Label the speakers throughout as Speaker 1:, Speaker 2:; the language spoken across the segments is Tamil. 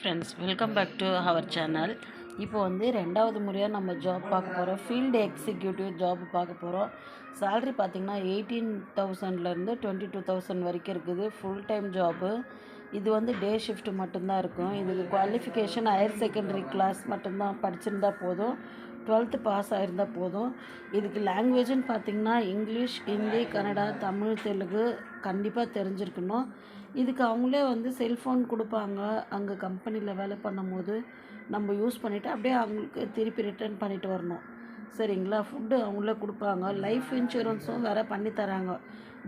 Speaker 1: Friends, welcome back to our channel. இப்போ வந்து ரெண்டாவது முறையாக நம்ம ஜாப் பார்க்க போகிறோம். ஃபீல்டு எக்ஸிக்யூட்டிவ் ஜாப் பார்க்க போகிறோம். சேல்ரி பார்த்திங்கன்னா 18,000லேருந்து 22,000 வரைக்கும் இருக்குது. Full time job. இது வந்து டே ஷிஃப்ட் மட்டும்தான் இருக்கும். இதுக்கு குவாலிஃபிகேஷன் ஹையர் செகண்டரி கிளாஸ் மட்டும்தான் படிச்சிருந்தா போதும். 12th பாஸ் ஆகிருந்தால் போதும். இதுக்கு லாங்குவேஜ்னு பார்த்திங்கன்னா இங்கிலீஷ், ஹிந்தி, கன்னடா, தமிழ், தெலுங்கு கண்டிப்பாக தெரிஞ்சிருக்கணும். இதுக்கு அவங்களே வந்து செல்ஃபோன் கொடுப்பாங்க. அங்கே கம்பெனியில் வேலை பண்ணும்போது நம்ம யூஸ் பண்ணிவிட்டு அப்படியே அவங்களுக்கு திருப்பி ரிட்டர்ன் பண்ணிட்டு வரணும். சரிங்களா? ஃபுட்டு அவங்களே கொடுப்பாங்க. லைஃப் இன்சூரன்ஸும் வேறு பண்ணி தராங்க.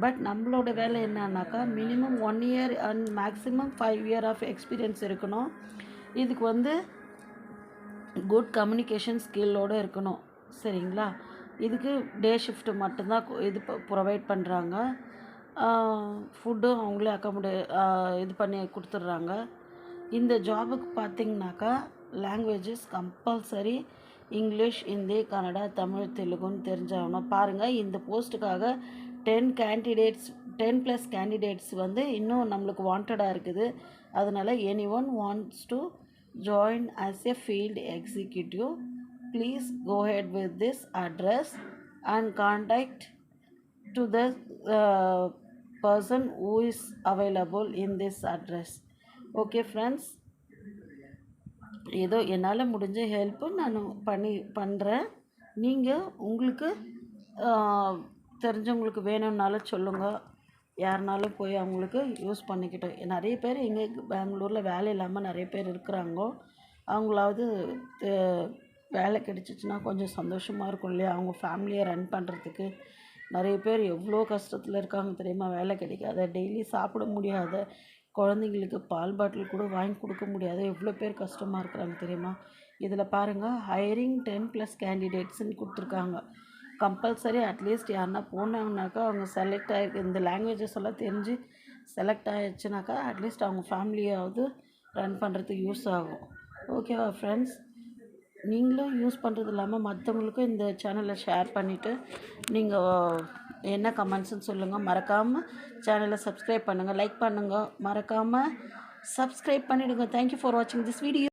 Speaker 1: பட் நம்மளோட வேலை என்னன்னாக்கா minimum 1 year and maximum 5 year of experience இருக்கணும். இதுக்கு வந்து குட் கம்யூனிகேஷன் ஸ்கில்லோடு இருக்கணும். சரிங்களா? இதுக்கு டே ஷிஃப்ட்டு மட்டும்தான் இது ப்ரொவைட் பண்ணுறாங்க. ஃபுட்டும் அவங்களே இது பண்ணி கொடுத்துட்றாங்க. இந்த ஜாபுக்கு பார்த்திங்கனாக்கா languages compulsory English, Hindi, Kannada, Tamil, தெலுங்குன்னு தெரிஞ்சாகணும். பாருங்கள், இந்த போஸ்ட்டுக்காக 10+ கேண்டிடேட்ஸ் வந்து இன்னும் நம்மளுக்கு வாண்டடாக இருக்குது. அதனால் anyone wants to join as a field executive, please go ahead with this address and contact to the person who is available in this address. Okay friends, ஏதோ என்னால் முடிஞ்ச ஹெல்ப்பு நான் பண்ணுறேன். நீங்கள் உங்களுக்கு தெரிஞ்சவங்களுக்கு வேணும்னாலும் சொல்லுங்கள். யாருனாலும் போய் அவங்களுக்கு யூஸ் பண்ணிக்கிட்டோம். நிறைய பேர் எங்கே பெங்களூரில் வேலை இல்லாமல் நிறைய பேர் இருக்கிறாங்க. அவங்களாவது வேலை கிடச்சிச்சின்னா கொஞ்சம் சந்தோஷமாக இருக்கும் இல்லையா? அவங்க ஃபேமிலியை ரன் பண்ணுறதுக்கு. நிறைய பேர் எவ்வளோ கஷ்டத்தில் இருக்காங்க தெரியுமா? வேலை கிடைக்காத, டெய்லி சாப்பிட முடியாத, குழந்தைங்களுக்கு பால் பாட்டில் கூட வாங்கி கொடுக்க முடியாத எவ்வளோ பேர் கஷ்டமாக இருக்கிறாங்க தெரியுமா? இதில் பாருங்கள், ஹையரிங் 10+ கேண்டிடேட்ஸ்ன்னு கொடுத்துருக்காங்க. கம்பல்சரி அட்லீஸ்ட் யாருன்னா போனாங்கனாக்கா அவங்க செலக்ட் ஆகி இந்த லாங்குவேஜஸ் எல்லாம் தெரிஞ்சு செலக்ட் ஆகிடுச்சுனாக்கா அட்லீஸ்ட் அவங்க ஃபேமிலியாவது ரன் பண்ணுறதுக்கு யூஸ் ஆகும். ஓகேவா ஃப்ரெண்ட்ஸ்? நீங்களும் யூஸ் பண்ணுறது இல்லாமல் மற்றவங்களுக்கும் இந்த சேனலை ஷேர் பண்ணிவிட்டு நீங்கள் என்ன கமெண்ட்ஸ்ன்னு சொல்லுங்கள். மறக்காமல் சேனலை சப்ஸ்கிரைப் பண்ணுங்கள், லைக் பண்ணுங்கள், மறக்காமல் சப்ஸ்கிரைப் பண்ணிவிடுங்க. தேங்க்யூ ஃபார் வாட்சிங் திஸ் வீடியோ.